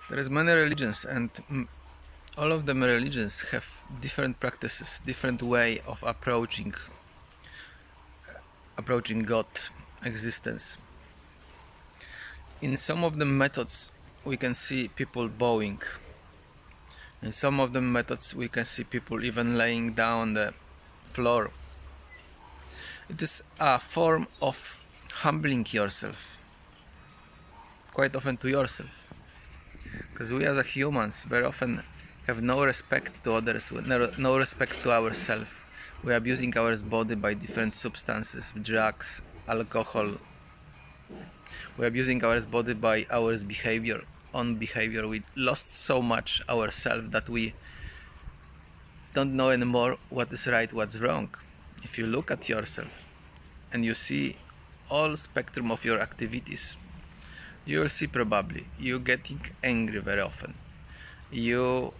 There is many religions, and all of them religions have different practices, different way of approaching God, existence. In some of the methods we can see people bowing. In some of the methods we can see people even laying down on the floor. It is a form of humbling yourself, quite often to yourself, because we as humans very often have no respect to others, no respect to ourselves. We are abusing our body by different substances, drugs, alcohol. We are abusing our body by our behavior, own behavior. We lost so much ourselves that we don't know anymore what is right, what's wrong. If you look at yourself and you see all spectrum of your activities, you will see probably you getting angry very often. You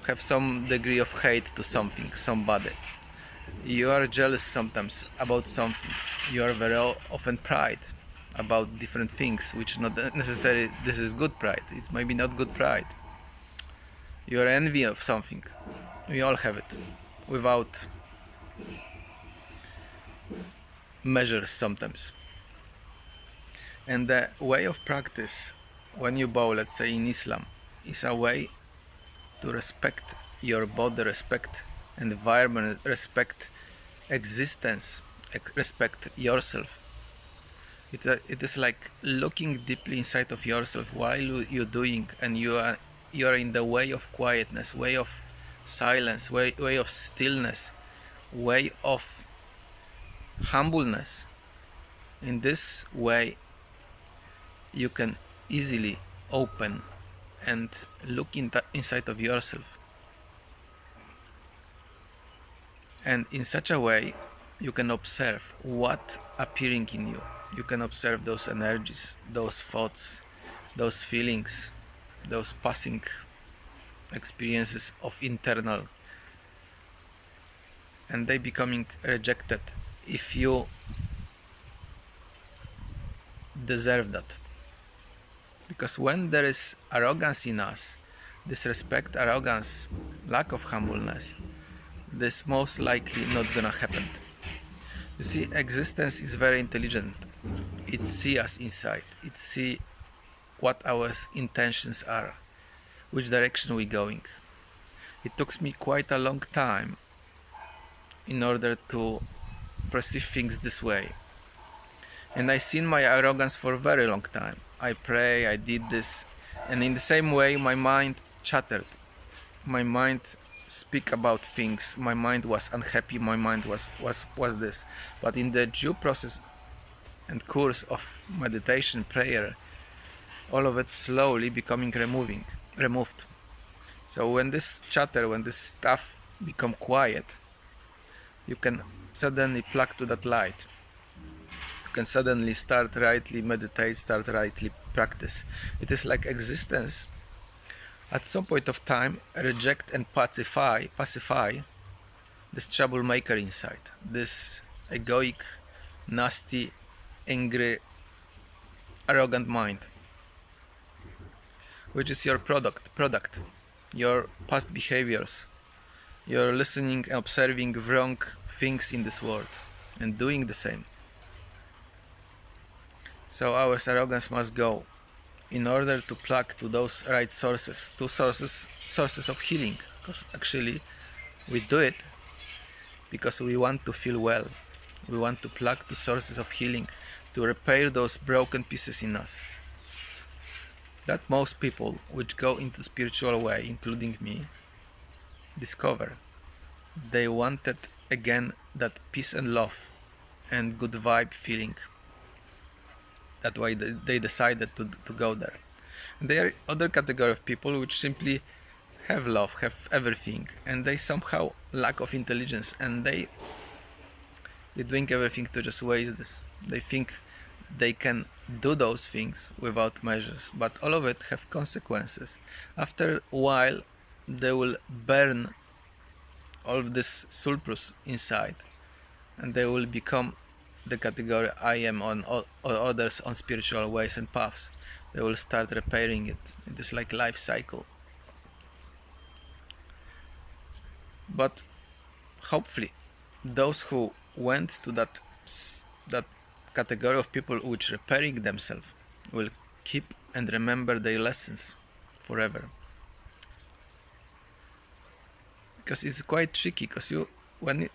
have some degree of hate to something, somebody. You are jealous sometimes about something. You are very often pride about different things, which not necessarily this is good pride. It's maybe not good pride. You are envy of something. We all have it, without measures sometimes. And the way of practice when you bow, let's say in Islam, is a way to respect your body, respect environment, respect existence, respect yourself. It is like looking deeply inside of yourself while you're doing, and you are in the way of quietness, way of silence, way of stillness, way of humbleness. In this way you can easily open and look inside of yourself, and in such a way you can observe what appearing in you. You can observe those energies, those thoughts, those feelings, those passing experiences of internal, and they becoming rejected if you deserve that. Because when there is arrogance in us, disrespect, arrogance, lack of humbleness, this most likely not gonna happen. You see, existence is very intelligent. It sees us inside. It sees what our intentions are, which direction we're going. It took me quite a long time in order to perceive things this way. And I seen my arrogance for a very long time. I pray, I did this, and in the same way my mind chattered. My mind speak about things. My mind was unhappy. My mind was this. But in the due process and course of meditation, prayer, all of it slowly becoming removed. So when this chatter, when this stuff become quiet, you can suddenly plug to that light. You can suddenly start rightly meditate, start rightly practice. It is like existence at some point of time reject and pacify this troublemaker inside, this egoic, nasty, angry, arrogant mind, which is your product, your past behaviors. You're listening and observing wrong things in this world and doing the same. So our arrogance must go in order to plug to those right sources, to sources of healing, because actually we do it because we want to feel well. We want to plug to sources of healing, to repair those broken pieces in us. That most people which go into spiritual way, including me, discover. They wanted again that peace and love and good vibe feeling. That's why they decided to go there. And there are other category of people which simply have love, have everything, and they somehow lack of intelligence, and they're doing everything to just waste this. They think they can do those things without measures, but all of it have consequences. After a while they will burn all of this sulfur inside, and they will become the category I am on, or others on spiritual ways and paths. They will start repairing it. It is like life cycle. But hopefully, those who went to that category of people which repairing themselves will keep and remember their lessons forever. Because it's quite tricky, because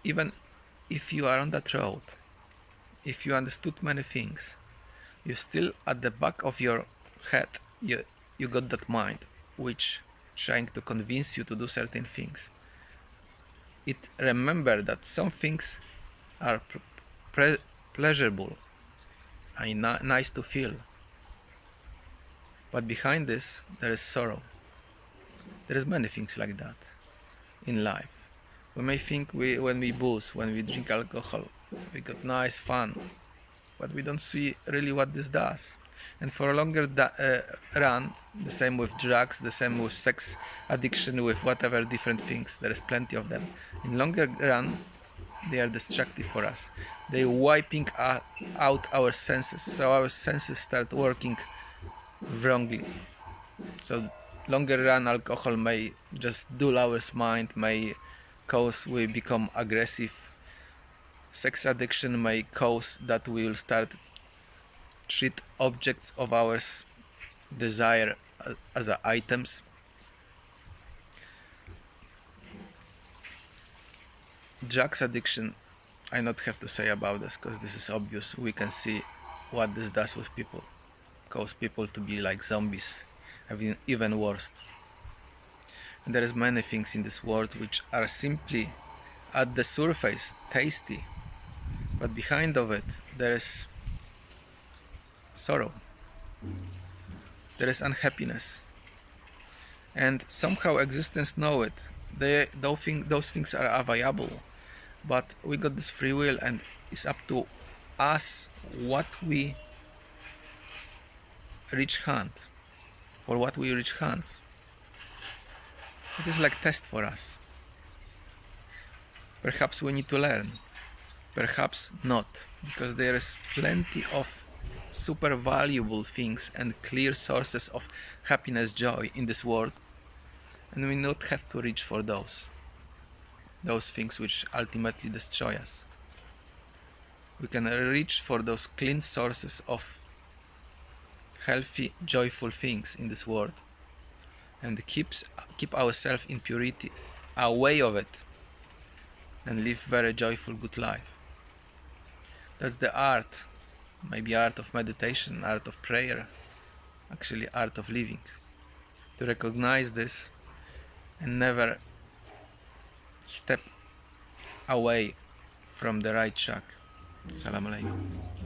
even if you are on that road, if you understood many things, you still at the back of your head you got that mind which trying to convince you to do certain things. It remember that some things are pleasurable and nice to feel, but behind this there is sorrow. There is many things like that in life. We may think when we booze, when we drink alcohol, we got nice fun, but we don't see really what this does. And for a longer run, the same with drugs, the same with sex addiction, with whatever different things, there is plenty of them. In longer run, they are destructive for us. They wiping out our senses, so our senses start working wrongly. So longer run alcohol may just dull our mind, may cause we become aggressive. Sex addiction may cause that we will start treat objects of ours desire as items. Drugs addiction, I not have to say about this because this is obvious. We can see what this does with people. Cause people to be like zombies, even worse. And there is many things in this world which are simply at the surface tasty, but behind of it there is sorrow, there is unhappiness, and somehow existence know it. Those things are available, but we got this free will, and it's up to us what we reach hand, for what we reach hands. It is like test for us. Perhaps we need to learn, perhaps not, because there is plenty of super valuable things and clear sources of happiness, joy in this world, and we not have to reach for those things which ultimately destroy us. We can reach for those clean sources of healthy, joyful things in this world, and keep ourselves in purity, away of it, and live very joyful, good life. That's the art, maybe art of meditation, art of prayer, actually art of living. To recognize this and never step away from the right track. Assalamu alaikum.